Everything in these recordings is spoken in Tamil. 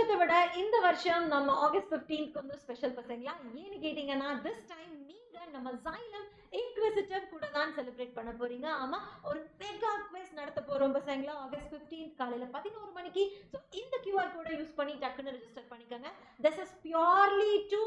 வருஷத்தை விட இந்த வருஷம் நம்ம ஆகஸ்ட் 15th கொஞ்சம் ஸ்பெஷல் பசங்களா. ஏன்னு கேட்டீங்கன்னா this time நீங்க நம்ம Xylem Inquisitive கூட தான் செலிப்ரேட் பண்ண போறீங்க. ஆமா, ஒரு மெகா குவிஸ் நடத்த போறோம் பசங்களா ஆகஸ்ட் 15th காலையில 11 மணிக்கு. ஸோ இந்த QR கோடை யூஸ் பண்ணி டக்குன்னு ரெஜிஸ்டர் பண்ணிக்கோங்க. This is purely to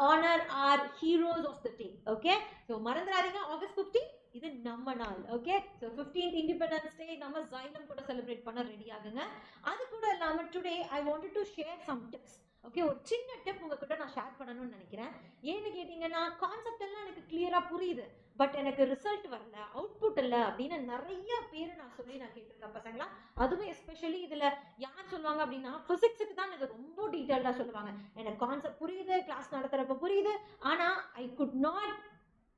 honor our heroes of the day. Okay, so மறந்துடாதீங்க ஆகஸ்ட் 15 இது நம்ம நாள். Okay, so 15th independence day நம்ம Xylem கூட செலிப்ரேட் பண்ண ரெடி ஆகுங்க. அது கூட இல்லாம today I wanted to share some tips. Okay, ஒரு சின்ன டிப் உங்ககிட்ட நான் ஷேர் பண்ணணும்னு நினைக்கிறேன். ஏன்னு கேட்டீங்கன்னா கான்செப்ட் எல்லாம் எனக்கு கிளியரா புரியுது, பட் எனக்கு ரிசல்ட் வரல, அவுட்புட் இல்லை அப்படின்னு நிறைய பேர் நான் கேட்டிருக்கேன் பசங்களா. அதுவும் எஸ்பெஷலி இதுல யார் சொல்லுவாங்க அப்படின்னா பிசிக்ஸுக்கு தான் இது ரொம்ப டீட்டெயில்டா சொல்லுவாங்க. எனக்கு கான்செப்ட் புரியுது, கிளாஸ் நடத்துறப்ப புரியுது, ஆனா I could not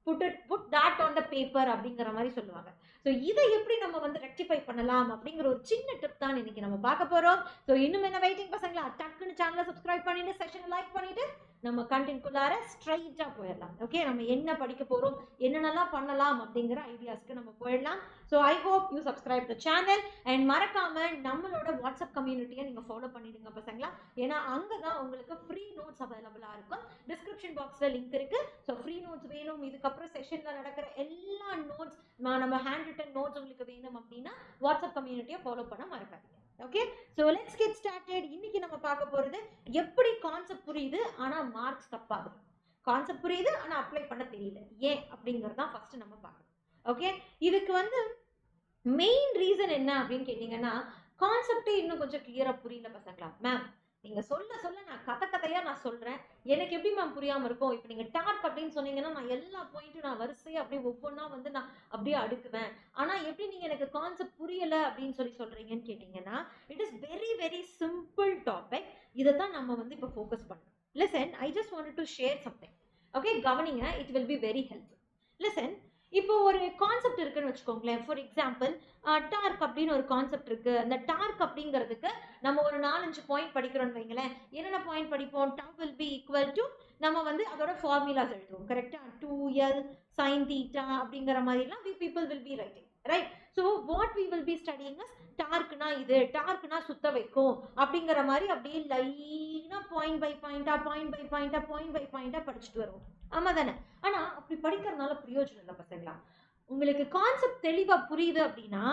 put that on the paper அப்படிங்கிற மாதிரி சொல்லுவாங்க. ஸோ இதை எப்படி நம்ம வந்து ரெக்டிஃபை பண்ணலாம் அப்படிங்கிற ஒரு சின்ன டிப் தான் இன்னைக்கு நம்ம பார்க்க போறோம். ஸோ இன்னும் என்ன வெயிட்டிங் பசங்களா, டக்குன்னு சேனலை சப்ஸ்கிரைப் பண்ணிட்டு செஷனை லைக் பண்ணிட்டு நம்ம கண்டென்ட்குள்ளார ஸ்ட்ரைட்டா போயிடலாம். ஓகே, நம்ம என்ன படிக்க போறோம், என்னென்னலாம் பண்ணலாம் அப்படிங்கிற ஐடியாஸ்க்கு நம்ம போயிடலாம். So I hope you subscribe the channel and மறக்காம நம்மளோட வாட்ஸ்அப் கம்யூனிட்டியை நீங்க ஃபாலோ பண்ணிடுங்க பசங்களா. ஏன்னா அங்கதான் உங்களுக்கு ஃப்ரீ நோட்ஸ் அவைலபிளா இருக்கும். டிஸ்கிரிப்ஷன் பாக்ஸ்ல லிங்க் இருக்கு. ஸோ ஃப்ரீ நோட்ஸ் வேணும், இதுக்கப்புறம் செஷன்ல நடக்கிற எல்லா நோட்ஸ் நம்ம ஹேண்ட் ரிட்டன் நோட்ஸ் உங்களுக்கு வேணும் அப்படின்னா வாட்ஸ்அப் கம்யூனிட்டியை ஃபாலோ பண்ண மறக்காதீங்க. Okay, so let's get started. இன்னைக்கு நம்ம பார்க்க போறது எப்படி கான்செப்ட் புரியுது ஆனா மார்க்ஸ் தப்பாகுது, கான்செப்ட் புரியுது ஆனா அப்ளை பண்ண தெரியல ஏன் அப்படிங்கறதான் ஃபர்ஸ்ட் நம்ம பார்க்கணும். ஓகே, இதுக்கு வந்து மெயின் ரீசன் என்ன அப்படின்னு கேட்டீங்கன்னா கான்செப்டே இன்னும் கொஞ்சம் கிளியரா புரியல பசங்களா. மேம் நீங்க சொல்ல நான் கதையா நான் சொல்றேன், எனக்கு எப்படி மேம் புரியாம இருக்கும். இப்போ நீங்க டார்க் அப்படின்னு சொன்னீங்கன்னா நான் எல்லா பாயிண்ட்டும் நான் வரிசையா அப்படியே ஒவ்வொன்றா வந்து நான் அப்படியே அடுக்குவேன். ஆனா எப்படி நீங்க எனக்கு கான்செப்ட் புரியல அப்படின்னு சொல்றீங்கன்னு கேட்டீங்கன்னா it is very very simple topic. இதை தான் நம்ம வந்து இப்போ ஃபோக்கஸ் பண்ணணும். Listen, I just wanted to share something. Okay, கவனிங்க, it will be very helpful. Listen, இப்போ ஒரு கான்செப்ட் இருக்குன்னு வச்சுக்கோங்களேன். ஃபார் எக்ஸாம்பிள் டார்க் அப்படின்னு ஒரு கான்செப்ட் இருக்கு. அந்த டார்க் அப்படிங்கிறதுக்கு நம்ம ஒரு 4-5 பாயிண்ட் படிக்கிறோம்னு வைங்களேன். என்னென்ன பாயிண்ட் படிப்போம்? Tau will be equal to நம்ம வந்து அதோட ஃபார்முலாஸ் எழுதுவோம். கரெக்டா? 2L sin theta அப்படிங்கிற மாதிரிலாம் we people will be writing, right? So what we will be studying is டார்க்னா இது, டார்க்னா சுத்த வைக்கும் அப்படிங்கிற மாதிரி அப்படியே லைனா பாயிண்ட் பை பாயிண்டா படிச்சுட்டு வருவோம். ஆமா தானே? ஆனா அப்படி படிக்கிறதுனால பிரயோஜனம் இல்லை பசங்களா. உங்களுக்கு கான்செப்ட் தெளிவா புரியுது அப்படின்னா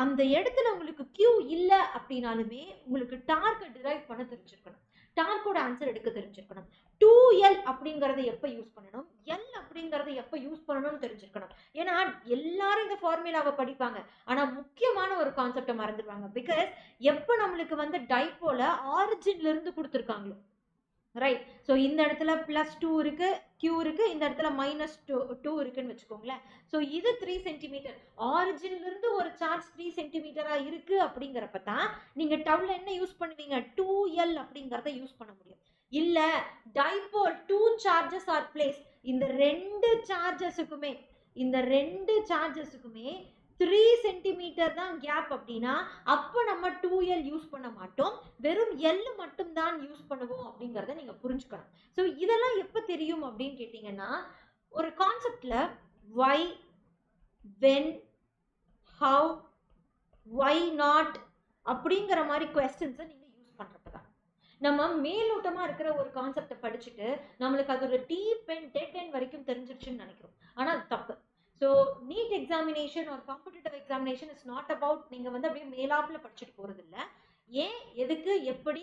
அந்த இடத்துல உங்களுக்கு கியூ இல்லை அப்படின்னாலுமே உங்களுக்கு டார்க்கை டிரைவ் பண்ண தெரிஞ்சிருக்கணும், டார்க்கோட ஆன்சர் எடுக்க தெரிஞ்சிருக்கணும். 2L அப்படிங்கறத எப்ப யூஸ் பண்ணணும், L அப்படிங்கறத எப்ப யூஸ் பண்ணணும்னு தெரிஞ்சிருக்கணும். ஏன்னா எல்லாரும் இந்த ஃபார்முலாவை படிப்பாங்க, ஆனா முக்கியமான ஒரு கான்செப்டை மறந்துடுவாங்க. பிகாஸ் எப்ப நம்மளுக்கு வந்து டைப்போல ஆரிஜின்ல இருந்து கொடுத்துருக்காங்களோ, ரைட்? ஸோ இந்த இடத்துல +2 இருக்கு, Q இருக்கு, இந்த இடத்துல -2 இருக்குன்னு வச்சுக்கோங்களேன். ஸோ இது 3 சென்டிமீட்டர், ஆரிஜின்ல இருந்து ஒரு சார்ஜ் 3 சென்டிமீட்டரா இருக்கு அப்படிங்கிறப்ப தான் நீங்க டவ்ல என்ன யூஸ் பண்ணுவீங்க, 2L அப்படிங்கறத யூஸ் பண்ண முடியும். இல்ல டைபோல் 2 சார்ஜஸ் ஆர் பிளேஸ், இந்த ரெண்டு சார்ஜஸுக்குமே 3 சென்டிமீட்டர் தான் கேப் அப்படின்னா அப்ப நம்ம 2L யூஸ் பண்ண மாட்டோம், வெறும் L மட்டும் தான் யூஸ் பண்ணுவோம் அப்படிங்கறத நீங்க புரிஞ்சுக்கணும். ஸோ இதெல்லாம் எப்ப தெரியும் அப்படின்னு கேட்டீங்கன்னா ஒரு கான்செப்ட்ல why, when, how, why not அப்படிங்கிற மாதிரி கொஸ்டின்ஸை நீங்க யூஸ் பண்றப்பதான். நம்ம மேலோட்டமா இருக்கிற ஒரு கான்செப்டை படிச்சுட்டு நம்மளுக்கு அது ஒரு டீப் அண்ட் டெட் எண்ட் வரைக்கும் தெரிஞ்சிருச்சுன்னு நினைக்கிறோம், ஆனா அது தப்பு. ஸோ நீட் எக்ஸாமினேஷன் ஒரு competitive examination is not about நீங்க வந்து அப்படியே மேலாப்புல படிச்சுட்டு போறது இல்லை. ஏன், எதுக்கு, எப்படி,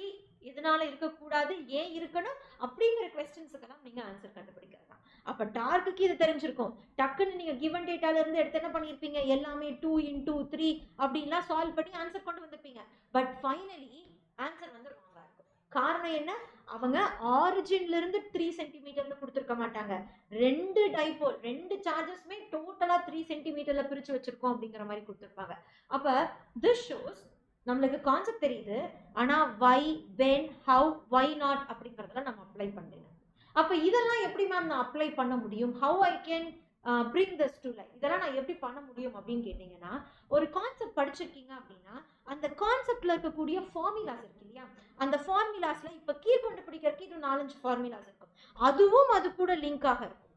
எதனால இருக்கக்கூடாது, ஏன் இருக்கணும் அப்படிங்கிற கொஸ்டின்ஸுக்கெல்லாம் நீங்க ஆன்சர் கண்டுபிடிக்கிறது தான். அப்ப டார்க்குக்கு இது தெரிஞ்சிருக்கும், டக்குன்னு நீங்க கிவன் டேட்டால இருந்து எடுத்து என்ன பண்ணிருப்பீங்க, எல்லாமே 2 × 3 அப்படின்லாம் சால்வ் பண்ணி ஆன்சர் கொண்டு வந்திருப்பீங்க. பட் ஃபைனலி ஆன்சர் வந்து ராங்கா இருக்கும். காரணம் என்ன, அவங்க ஆரிஜின்ல இருந்து 3 சென்டிமீட்டர்னு கொடுத்துருக்க மாட்டாங்க, ரெண்டு டைபோல் 2 சார்ஜஸ்மே டோட்டலா 3 சென்டிமீட்டர்ல பிரிச்சு வச்சிருக்கோம் அப்படிங்கிற மாதிரி கொடுத்துருப்பாங்க. அப்ப திஸ் ஷோஸ் நம்மளுக்கு கான்செப்ட் தெரியுது, ஆனா why, when, how, why not அப்படிங்கறதுல நம்ம அப்ளை பண்ணல. அப்ப இதெல்லாம் எப்படி மேம் நான் அப்ளை பண்ண முடியும், how I can bring this to life, இதெல்லாம் நான் எப்படி பண்ண முடியும் அப்படின்னு கேட்டீங்கன்னா ஒரு கான்செப்ட் படிச்சிருக்கீங்க அப்படின்னா அந்த கான்செப்ட்ல இருக்கக்கூடிய ஃபார்முலாஸ் இருக்கு இல்லையா, அந்த ஃபார்முலாஸ்ல இப்ப கீழ்கொண்டு பிடிக்கிறதுக்கு இன்னும் 4-5 ஃபார்முலாஸ் இருக்கும், அதுவும் அது கூட லிங்க் ஆக இருக்கும்,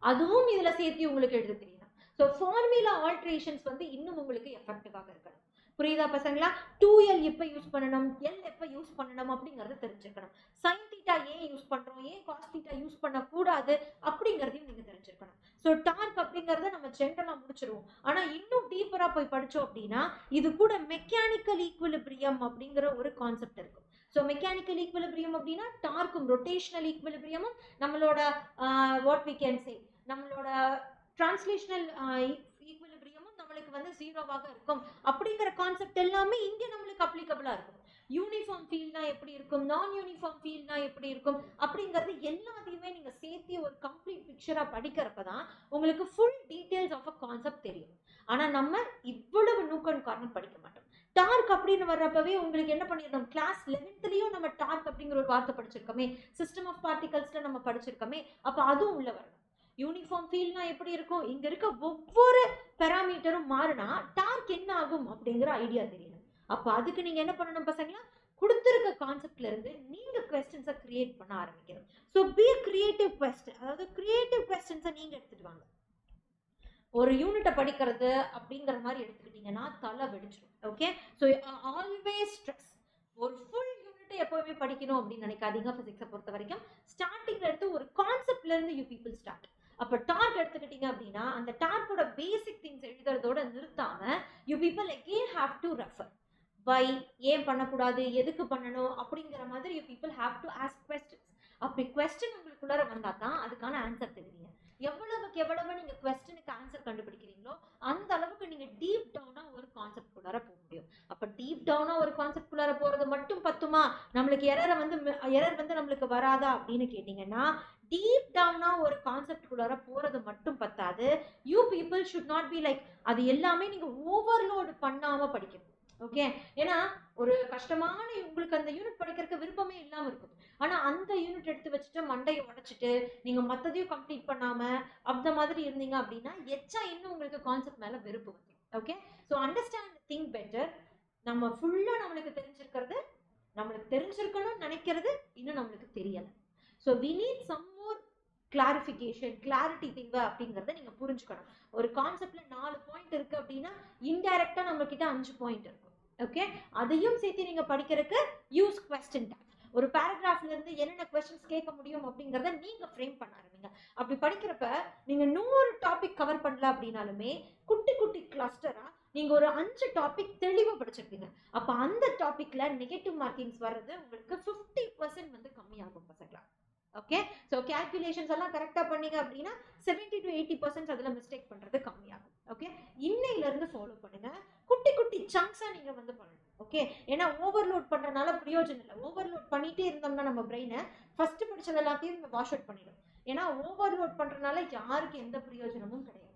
அதுவும் இதுல சேர்த்து உங்களுக்கு எழுத தெரியணும். ஸோ ஃபார்முலா ஆல்ட்ரேஷன்ஸ் வந்து இன்னும் உங்களுக்கு எஃபெக்டிவாக இருக்கணும். புரியுதா பசங்களா? 2l எப்ப யூஸ் பண்ணணும், l எப்ப யூஸ் பண்ணணும் அப்படிங்கறத தெரிஞ்சுக்கணும். sin theta ஏன் யூஸ் பண்றோம், ஏன் cos theta யூஸ் பண்ண கூடாது அப்படிங்கறதையும் நீங்க தெரிஞ்சுக்கணும். சோ டார்க் அப்படிங்கறத நம்ம ஜெனரலா முடிச்சிருவோம். ஆனா இன்னும் டீப்பரா போய் படிச்சோம் அப்படின்னா இது கூட மெக்கானிக்கல் ஈக்குவிலிபிரியம் அப்படிங்கிற ஒரு கான்செப்ட் இருக்கு. ஸோ மெக்கானிக்கல் ஈக்குவிலிபிரியம் அப்படின்னா டார்க்கும் ரொட்டேஷனல் ஈக்குவிலிபிரியமும் நம்மளோட வாட் வி கேன் சே நம்மளோட டிரான்ஸ்லேஷனல் ஈக்குவிலிபிரியமும் நம்மளுக்கு வந்து ஜீரோவாக இருக்கும் அப்படிங்கிற கான்செப்ட் எல்லாமே இங்க நம்மளுக்கு அப்ளிகபிளா இருக்கும். யூனிஃபார்ம் ஃபீல்ட்னா எப்படி இருக்கும், நான் யூனிஃபார்ம் ஃபீல்ட்னா எப்படி இருக்கும் அப்படிங்கிறது எல்லாத்தையுமே நீங்க சேர்த்து ஒரு கம்ப்ளீட் பிக்சரா படிக்கிறப்பதான் உங்களுக்கு full details of a concept தெரியும். ஆனா நம்ம இவ்வளவு நூக்கன் காரணம் படிக்க மாட்டோம். டார்க் அப்படின்னு வர்றப்பவே உங்களுக்கு என்ன பண்ணிருந்தோம், கிளாஸ் 11th நம்ம டார்க் அப்படிங்கிற ஒரு வார்த்தை படிச்சிருக்கோமே, சிஸ்டம் ஆஃப் பார்ட்டிகல்ஸ்ல நம்ம படிச்சிருக்கோமே, அப்ப அதுவும் உள்ள வரணும். யூனிஃபார்ம் ஃபீல்ட்னா எப்படி இருக்கும், இங்க இருக்க ஒவ்வொரு பாராமீட்டரும் மாறினா டார்க் என்ன ஆகும் அப்படிங்கிற ஐடியா தெரியணும். அப்ப அதுக்கு நீங்க என்ன பண்ணணும் பசங்களா, கொடுத்திருக்க கான்செப்ட்ல இருந்து நீங்க क्वेश्चंस கிரியேட் பண்ண ஆரம்பிக்கணும். சோ பி கிரியேட்டிவ் क्वेश्चन, அதாவது கிரியேட்டிவ் क्वेश्चंस நீங்க எடுத்துட்டு வாங்க. ஒரு யூனிட்டை படிக்கிறது அப்படிங்கிற மாதிரி எடுத்துக்கிட்டீங்கன்னா தலை வெடிச்சிடும். ஓகே, ஸோ ஆல்வேஸ் ஸ்ட்ரெஸ், ஒரு ஃபுல் யூனிட்டை எப்பவுமே படிக்கணும் அப்படின்னு நினைக்காதீங்க. பிசிக்ஸை பொறுத்த வரைக்கும் ஸ்டார்டிங்ல எடுத்து ஒரு கான்செப்ட்ல இருந்து யூ பீப்புள் ஸ்டார்ட். அப்ப டார்க் எடுத்துக்கிட்டீங்க அப்படின்னா அந்த டார்க்கோட பேசிக் திங்ஸ் எழுதுறதோட நிறுத்தாம you people again have to refer why, ஏன் பண்ணக்கூடாது, எதுக்கு பண்ணணும் அப்படிங்கிற மாதிரி you people have to ask questions. அப்படி கொஸ்டின் உங்களுக்குள்ளார வந்தா தான் அதுக்கான ஆன்சர் தெரியுங்க. எவ்வளவுக்கு எவ்வளவு நீங்க கொஸ்டினுக்கு ஆன்சர் கண்டுபிடிக்கிறீங்களோ அந்த அளவுக்கு நீங்க டீப் டவுனா ஒரு கான்செப்ட் குள்ளார போக முடியும். அப்ப டீப் டவுனா ஒரு கான்செப்ட் குள்ளார போறது மட்டும் பத்துமா, நம்மளுக்கு எரர் வந்து நம்மளுக்கு வராதா அப்படின்னு கேட்டீங்கன்னா டீப் டவுனா ஒரு கான்செப்ட் குள்ளார போறது மட்டும் பத்தாது. You people should not be like அது எல்லாமே நீங்க ஓவர்லோட் பண்ணாம படிக்கணும். ஓகே, ஏன்னா ஒரு கஷ்டமான உங்களுக்கு அந்த யூனிட் படிக்கிறதுக்கு விருப்பமே இல்லாம இருக்கும். ஆனா அந்த யூனிட் எடுத்து வச்சுட்டு மண்டையை உடைச்சிட்டு நீங்க மத்ததையும் கம்ப்ளீட் பண்ணாம அந்த மாதிரி இருந்தீங்க அப்படின்னா எச்சா இன்னும் உங்களுக்கு கான்செப்ட் மேல வெறுப்பு வரும். Okay, so understand thing better. நம்ம ஃபுல்லா நம்மளுக்கு தெரிஞ்சிருக்கணும்னு நினைக்கிறது இன்னும் நம்மளுக்கு தெரியல. So we need some more clarity தேவை அப்படிங்கறத நீங்க புரிஞ்சுக்கணும். ஒரு கான்செப்ட்ல 4 பாயிண்ட் இருக்கு அப்படின்னா இன்டைரக்டா நம்ம கிட்ட 5 பாயிண்ட் இருக்கும். ஓகே, அதையும் சேர்த்து நீங்க படிக்கிறதுக்கு யூஸ் கொஸ்டின் டாக். ஒரு பேராகிராஃப்ல இருந்து என்னென்ன கொஸ்டின்ஸ் கேட்க முடியும் அப்படிங்கறத நீங்க ஃப்ரேம் பண்ண ஆரம்பிங்க. அப்படி படிக்கிறப்ப நீங்க 100 டாபிக் கவர் பண்ணல அப்படின்னாலுமே குட்டி குட்டி கிளஸ்டரா நீங்க ஒரு 5 டாபிக் தெளிவா படிச்சிருப்பீங்க. அப்ப அந்த டாபிக்ல நெகட்டிவ் மார்க்கிங்ஸ் வர்றது உங்களுக்கு 50% வந்து கம்மியாகும் பசங்களா. ஓகே, ஸோ கேல்குலேஷன்ஸ் எல்லாம் கரெக்டா பண்ணீங்க அப்படின்னா 70 to 80% அதுல மிஸ்டேக் பண்றது கம்மியாகும். ஓகே, இன்னையில இருந்து ஃபாலோ பண்ணுங்க. குட்டி குட்டி சங்க்ஸா நீங்க வந்து பண்ணணும். ஓகே, ஏன்னா ஓவர்லோட் பண்றதுனால பிரயோஜனம் இல்லை. ஓவர்லோட் பண்ணிட்டே இருந்தோம்னா நம்ம பிரெயினை ஃபர்ஸ்ட் படிச்சது எல்லாத்தையும் வாஷ் அவுட் பண்ணிடும். ஏன்னா ஓவர்லோட் பண்றதுனால யாருக்கு எந்த பிரயோஜனமும் கிடையாது.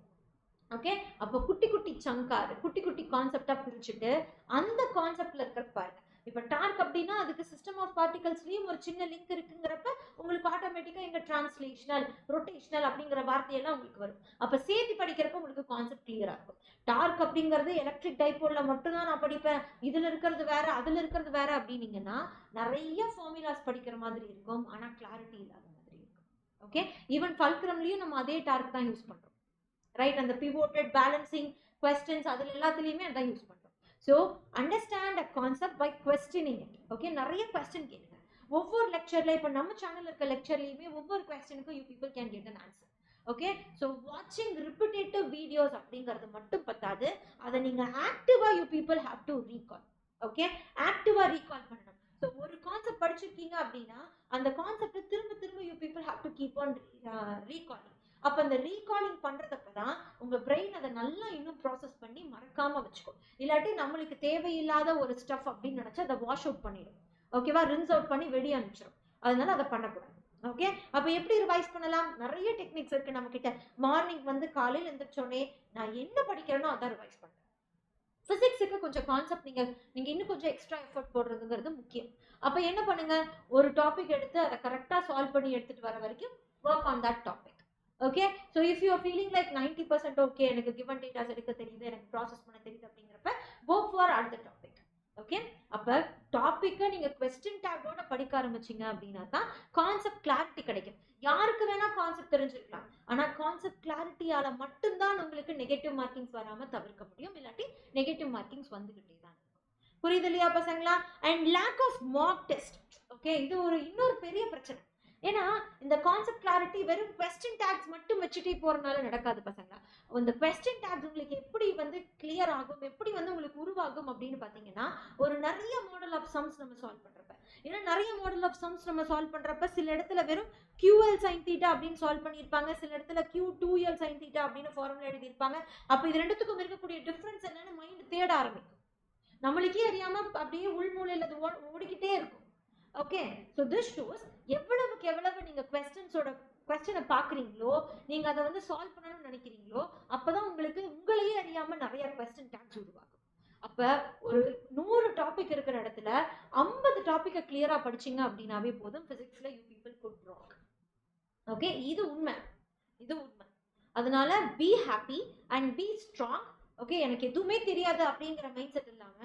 ஓகே, அப்போ குட்டி குட்டி சங்காரு குட்டி குட்டி கான்செப்டா பிரிச்சுட்டு அந்த கான்செப்ட்ல இருக்கிற பாருங்க. இப்ப டார்க் அப்படின்னா அதுக்கு சிஸ்டம் ஆஃப் பார்ட்டிகல்ஸ்லயும் ஒரு சின்ன லிங்க் இருக்குங்கிறப்ப உங்களுக்கு ஆட்டோமேட்டிக்கா எங்க டிரான்ஸ்லேஷனல் ரொட்டேஷனல் அப்படிங்கிற வார்த்தையெல்லாம் உங்களுக்கு வரும். அப்ப சேர்த்து படிக்கிறப்ப உங்களுக்கு கான்செப்ட் கிளியரா இருக்கும். டார்க் அப்படிங்கிறது எலக்ட்ரிக் டைபோல்ல மட்டும் தான் நான் படிப்பேன், இதுல இருக்கிறது வேற அதுல இருக்கிறது வேற அப்படின்னீங்கன்னா நிறைய ஃபார்முலாஸ் படிக்கிற மாதிரி இருக்கும், ஆனா கிளாரிட்டி இல்லாத மாதிரி இருக்கும். ஓகே, ஈவன் ஃபல்க்ரம்லயும் நம்ம அதே டார்க் தான் யூஸ் பண்றோம், ரைட்? அந்த பிவோட்டட் பேலன்சிங் கொஸ்டின்ஸ் அதுல எல்லாத்துலயுமே அதான் யூஸ் பண்றோம். So understand a concept by questioning it. Okay, நிறைய கொஸ்டின் கேளுங்க. ஒவ்வொரு லெக்சர்ல இப்ப நம்ம சேனல்ல இருக்க லெக்சர்லயுமே ஒவ்வொரு கொஸ்டினுக்கும் you people can get an answer. Okay, so வாட்சிங் ரிப்பிட்டேட்டிவ் வீடியோஸ் அப்படிங்கிறது மட்டும் பத்தாது, அதை நீங்க ஆக்டிவா you people have to recall. Okay, ஆக்டிவா ரீகால் பண்ணணும். ஸோ ஒரு கான்செப்ட் படிச்சிருக்கீங்க அப்படின்னா அந்த கான்செப்ட் திரும்ப திரும்ப you people have to keep on recalling. அப்ப அந்த ரீகாலிங் பண்றதுப்பதான் உங்க பிரெயின் அதை நல்லா இன்னும் ப்ராசஸ் பண்ணி மறக்காம வச்சுக்கும். இல்லாட்டி நம்மளுக்கு தேவையில்லாத ஒரு ஸ்டஃப் அப்படின்னு நினைச்சு அதை வாஷ் அவுட் பண்ணிடும். ஓகேவா, ரின்ஸ் அவுட் பண்ணி வெளியே அனுப்பிச்சிடும். அதனால அதை பண்ணக்கூடாது. ஓகே, அப்ப எப்படி ரிவைஸ் பண்ணலாம்? நிறைய டெக்னிக்ஸ் இருக்கு நம்ம கிட்ட. மார்னிங் வந்து காலையில் எந்திரிச்சோடனே நான் என்ன படிக்கிறேனோ அதான் ரிவைஸ் பண்றேன். பிசிக்ஸுக்கு கொஞ்சம் கான்செப்ட் நீங்க இன்னும் கொஞ்சம் எக்ஸ்ட்ரா எஃபர்ட் போடுறதுங்கிறது முக்கியம். அப்ப என்ன பண்ணுங்க, ஒரு டாபிக் எடுத்து அதை கரெக்டா சால்வ் பண்ணி எடுத்துட்டு வர வரைக்கும் work on that topic. Okay, so if you are feeling like 90% okay, எனக்கு கிவன் டேட்டாஸ் எடுக்க தெரியுது, எனக்கு ப்ராசஸ் பண்ண தெரியுது அப்படிங்கிறப்ப கோ ஃபார் அடுத்த டாபிக். ஓகே, அப்ப டாபிக்கை நீங்க கொஸ்டின் டேக்கோட படிக்க ஆரம்பிச்சீங்க அப்படின்னா தான் கான்செப்ட் கிளாரிட்டி கிடைக்கும். யாருக்கு வேணா கான்செப்ட் தெரிஞ்சிருக்கலாம், ஆனா கான்செப்ட் கிளாரிட்டியால மட்டும்தான் உங்களுக்கு நெகட்டிவ் மார்க்கிங்ஸ் வராம தவிர்க்க முடியும், இல்லாட்டி நெகட்டிவ் மார்க்கிங்ஸ் வந்துகிட்டே தான். புரியுது இல்லையா பசங்களா? And lack of mark test. Okay, இது இன்னொரு பெரிய பிரச்சனை. ஏன்னா இந்த கான்செப்ட் கிளாரிட்டி வெறும் கொஸ்டின் டேக்ஸ் மட்டும் வச்சுட்டே போறதுனால நடக்காது பசங்களா. இந்த கொஸ்டின் டேக்ஸ் உங்களுக்கு எப்படி கிளியர் ஆகும், எப்படி உங்களுக்கு உருவாகும் அப்படின்னு பாத்தீங்கன்னா, ஒரு நிறைய மாடல் ஆஃப் சம்ஸ் நம்ம சால்வ் பண்றப்ப, ஏன்னா நிறைய மாடல் ஆஃப் சம்ஸ் நம்ம சால்வ் பண்றப்ப சில இடத்துல வெறும் QL sin θ அப்படின்னு சால்வ் பண்ணியிருப்பாங்க, சில இடத்துல Q2L sin θ அப்படின்னு ஃபார்முலா எழுதியிருப்பாங்க. அப்ப இது ரெண்டுத்துக்கும் இருக்கக்கூடிய டிஃபரன்ஸ் என்னன்னு மைண்ட் தேட ஆரம்பிக்கும். நம்மளுக்கே அறியாம அப்படியே உள்மூலையில அது ஓடிக்கிட்டே இருக்கும். ஓகே, ஸோ திஸ் ஷோஸ் எவ்வளவுக்கு எவ்வளவு நீங்க கொஸ்டினை பாக்குறீங்களோ, நீங்க அதை சால்வ் பண்ணணும்னு நினைக்கிறீங்களோ, அப்பதான் உங்களுக்கு உங்களையே அறியாம நிறைய கொஸ்டின் டேக்ஸ் உருவாகும். அப்ப ஒரு 100 டாபிக் இருக்கிற இடத்துல 50 டாபிக்கை கிளியரா படிச்சீங்க அப்படின்னாவே போதும், பிசிக்ஸ்ல you people good rock. Okay, இது உண்மை. அதனால be happy and be strong. Okay, எனக்கு எதுவுமே தெரியாது அப்படிங்கிற மைண்ட் செட் இல்லாம,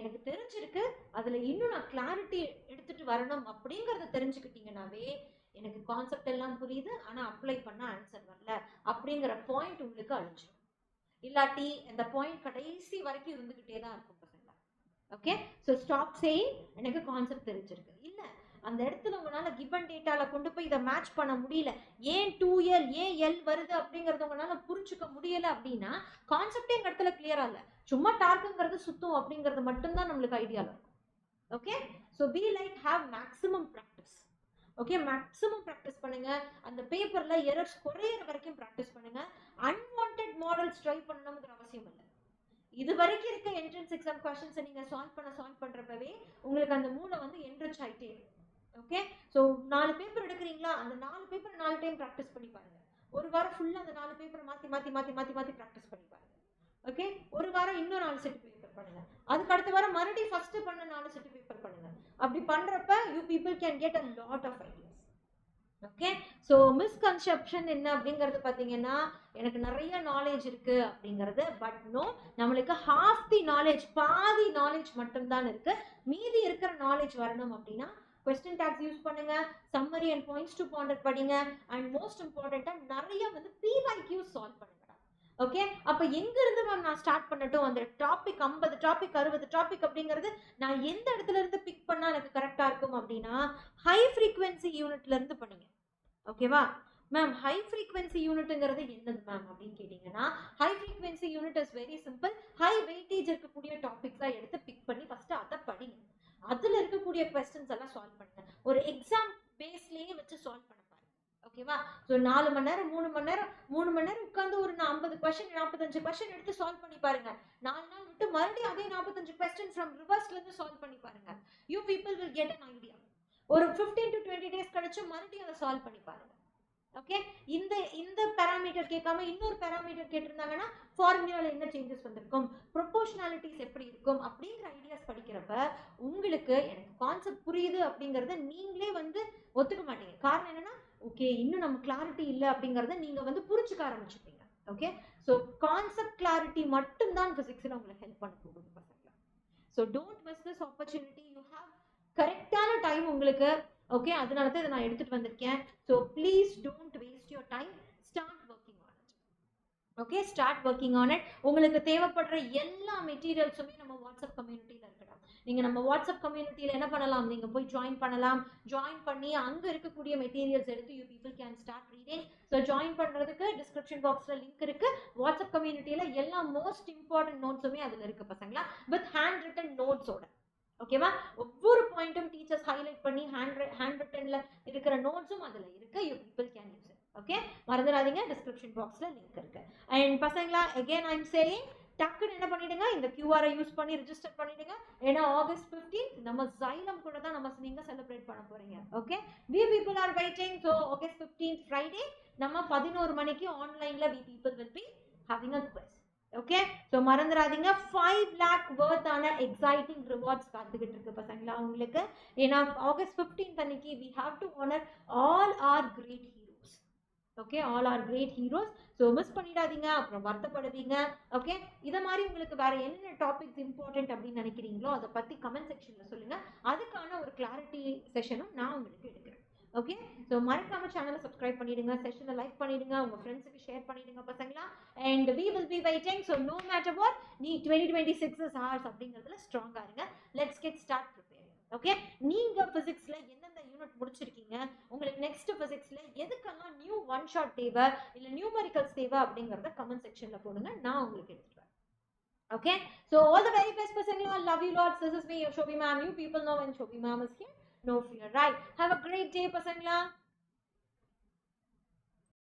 எனக்கு தெரிஞ்சிருக்கு, அதுல இன்னும் நான் கிளாரிட்டி எடுத்துட்டு வரணும் அப்படிங்கறத தெரிஞ்சுக்கிட்டீங்கன்னாவே, எனக்கு கான்செப்ட் எல்லாம் புரியுது ஆனா அப்ளை பண்ண ஆன்சர் வரல அப்படிங்கிற பாயிண்ட் உங்களுக்கு அழிஞ்சிடும். இல்லாட்டி இந்த பாயிண்ட் கடைசி வரைக்கும் இருந்துகிட்டே தான் இருக்கும் பசங்களா. ஓகே, ஸோ ஸ்டாப் சேயிங் எனக்கு கான்செப்ட் தெரிஞ்சிருக்கு. இல்ல, அந்த இடத்துல உங்களால கிவன் டேட்டால கொண்டு போய் இதை மேட்ச் பண்ண முடியல, ஏன் 2L ஏன் L வருது அப்படிங்கறது உங்களால புரிஞ்சுக்க முடியல அப்படின்னா கான்செப்டே எங்க இடத்துல கிளியரா இல்ல, சும்மா டார்க்குங்கிறது சுத்தம் அப்படிங்கிறது மட்டும்தான் நம்மளுக்கு ஐடியால இருக்கும். Okay, so be like have maximum practice. Okay, maximum practice பண்ணுங்க. அந்த பேப்பர்ல எரர்ஸ் குறையிற வரைக்கும் ப்ராக்டிஸ் பண்ணுங்க. அன்வான்டட் மாடல்ஸ் ட்ரை பண்ணணுங்கிற அவசியம் இல்லை. இது வரைக்கும் இருக்க என்ட்ரன்ஸ் எக்ஸாம் கொஸ்டின்ஸை நீங்க சால்வ் பண்றப்பவே உங்களுக்கு அந்த மூளை என்ரிச் ஆயிட்டே இருக்கும். ஓகே, ஸோ 4 பேப்பர் எடுக்கிறீங்களா, அந்த 4 பேப்பர் 4 டைம் ப்ராக்டிஸ் பண்ணி பாருங்க. ஒரு வாரம் ஃபுல்லா அந்த 4 பேப்பரை மாத்தி ப்ராக்டிஸ் பண்ணி பாருங்க. ஓகே, ஒரு வாரம் இன்னும் 4 செட் பேப்பர் பண்ணுங்க. அதுக்கு அடுத்த வாரம் மறுபடியும் ஃபர்ஸ்ட் பண்ண 4 செட் பேப்பர் பண்ணுங்க. அப்படி பண்றப்ப you people can get a lot of ideas. Okay, so misconception என்ன அப்படிங்கிறது பார்த்தீங்கன்னா, எனக்கு நிறைய நாலேஜ் இருக்கு அப்படிங்கிறது. பட் நோ, நம்மளுக்கு ஹாஃப் தி நாலேஜ், பாதி நாலேஜ் மட்டும்தான் இருக்கு. மீதி இருக்கிற நாலேஜ் வரணும் அப்படின்னா கொஸ்டின் டேக்ஸ் யூஸ் பண்ணுங்க, summary and points to Pander படிங்க, அண்ட் மோஸ்ட் இம்பார்ட்டண்டா நிறைய PYQ சால்வ் பண்ணுங்க. ஓகே, அப்ப எங்க இருந்து மேம் நான் ஸ்டார்ட் பண்ணட்டும்? அந்த டாபிக் 50 டாபிக் 60 டாபிக் அப்படிங்கிறது நான் எந்த இடத்துல இருந்து பிக் பண்ணா எனக்கு கரெக்டா இருக்கும் அப்படின்னா, ஹை ஃப்ரீக்வன்சி யூனிட்ல இருந்து பண்ணுங்க. ஓகேவா மேம்? ஹை ஃப்ரீக்வன்சி யூனிட்ங்கிறது என்னது மேம் அப்படின்னு கேட்டீங்கன்னா, high frequency unit is very simple. High weightage இருக்கக்கூடிய டாபிக்ஸா எடுத்து பிக் பண்ணி ஃபர்ஸ்ட் அதை படிங்க. அதுல இருக்கக்கூடிய கொஸ்டின்ஸ் எல்லாம் சால்வ் பண்ணுங்க. ஒரு எக்ஸாம் பேஸ்லயே வச்சு சால்வ் பண்ண பாருங்க. ஓகேவா? ஸோ 4 மணி நேரம் 3 மணி நேரம் உட்காந்து ஒரு 50 கொஸ்டின் 45 கொஸ்டின் எடுத்து சால்வ் பண்ணி பாருங்க. 4 நாள் விட்டு மறுபடியும் அதே 45 கொஸ்டின் ஃப்ரம் ரிவர்ஸ்ல இருந்து சால்வ் பண்ணி பாருங்க. You people will get an idea. ஒரு 15 to 20 டேஸ் கழிச்சு மறுபடியும் அதை சால்வ் பண்ணி பாருங்க. ஓகே, இந்த பாராமீட்டர் கேட்காம இன்னொரு பாராமீட்டர் கேட்டிருந்தாங்கன்னா ஃபார்முலால என்ன சேஞ்சஸ் வந்திருக்கும், ப்ரொபோர்ஷனாலிட்டிஸ் எப்படி இருக்கும் அப்படிங்கிற ஐடியாஸ் படிக்கிறப்ப உங்களுக்கு எனக்கு கான்செப்ட் புரியுது அப்படிங்கறத நீங்களே ஒத்துக்க மாட்டீங்க. காரணம் என்னன்னா, ஓகே இன்னும் நம்ம கிளாரிட்டி இல்லை அப்படிங்கறத நீங்க புரிஞ்சுக்க ஆரம்பிச்சுப்பீங்க. ஓகே, ஸோ கான்செப்ட் கிளாரிட்டி மட்டும்தான் பிசிக்ஸ்ல உங்களுக்கு ஹெல்ப் பண்ண போகுது பசங்க. So don't miss this opportunity. You have கரெக்டான டைம் உங்களுக்கு. ஓகே, அதனால தான் இதை நான் எடுத்துட்டு வந்திருக்கேன். So please don't waste your time. Start working on it. Okay, start working on it. உங்களுக்கு தேவைப்படுற எல்லா மெட்டீரியல்ஸுமே நம்ம வாட்ஸ்அப் கம்யூனிட்டியில இருக்கணும். நீங்க நம்ம வாட்ஸ்அப் கம்யூனிட்டியில என்ன பண்ணலாம், நீங்க போய் ஜாயின் பண்ணலாம். ஜாயின் பண்ணி அங்க இருக்கக்கூடிய மெட்டீரியல்ஸ் எடுத்து you people can start reading. So join பண்றதுக்கு டிஸ்கிரிப்ஷன் பாக்ஸ்ல லிங்க் இருக்கு. வாட்ஸ்அப் கம்யூனிட்டியில எல்லா மோஸ்ட் இம்பார்ட்டன்ட் நோட்ஸுமே அதுல இருக்கு பசங்களா, வித் ஹேண்ட் ரிட்டன் நோட்ஸோட. ஓகேவா? ஒவ்வொரு பாயிண்ட்டும் டீச்சர்ஸ் ஹைலைட் பண்ணி ஹேண்ட் ரிட்டன்ல இருக்கிற நோட்ஸும் அதுல இருக்கு. You people can use it. Okay, மறந்துடாதீங்க, டிஸ்கிரிப்ஷன் பாக்ஸ்ல லிங்க் இருக்கு. அண்ட் பசங்களா, அகைன் ஐ எம் சேயிங், டக்குன்னு என்ன பண்ணிடுங்க, இந்த QR யூஸ் பண்ணி ரெஜிஸ்டர் பண்ணிடுங்க. ஏன்னா August 15th நம்ம Xylem கூட தான் நீங்க செலிப்ரேட் பண்ண போறீங்க. Okay, we people are waiting. So August 15th Friday நம்ம 11 மணிக்கு ஆன்லைன்ல we people will be having a quiz. Okay, so மறந்துடாதீங்க, 5 lakh worth ஆன எக்ஸைட்டிங் ரிவார்ட்ஸ் காத்துக்கிட்டு இருக்கு பசங்களா உங்களுக்கு. ஏன்னா August 15th அன்னைக்கு we have to honor all our great heroes. Okay, all our great heroes. So so miss பண்ணிடாதீங்க, அப்புறம் வருத்தப்படுவீங்க. ஓகே, இதை மாதிரி உங்களுக்கு வேற என்னென்ன டாபிக்ஸ் இம்பார்ட்டன்ட் அப்படின்னு நினைக்கிறீங்களோ அதை பத்தி கமெண்ட் செக்ஷன்ல சொல்லுங்க. அதுக்கான ஒரு கிளாரிட்டி செஷனும் நான் உங்களுக்கு எடுக்கிறேன். ஓகே, ஸோ மறக்காம சேனலை சப்ஸ்கிரைப் பண்ணிடுங்க, செஷனை லைக் பண்ணிடுங்க, உங்க ஃப்ரெண்ட்ஸுக்கு ஷேர் பண்ணிடுங்க பசங்களா. And we will be waiting. So no matter what, NEET 2026 is ours அப்படிங்கிறதுல ஸ்ட்ராங்கா இருங்க. Let's get start preparing. Okay, நீங்க பிசிக்ஸ்ல எந்தெந்த யூனிட் முடிச்சிருக்கீங்க, உங்களுக்கு நெக்ஸ்ட் பிசிக்ஸ்ல எதுக்கெல்லாம் நியூ ஒன் ஷாட் தேவை இல்ல நியூமரிக்கல்ஸ் தேவை அப்படிங்கறத கமெண்ட் செக்ஷன்ல போடுங்க, நான் உங்களுக்கு எடுத்துட்டு வரேன். Okay, so all the very best Pasangla. Love you lots. This is me, Shobhi ma'am. You people know when Shobhi ma'am is here, no fear, right? Have a great day Pasangla.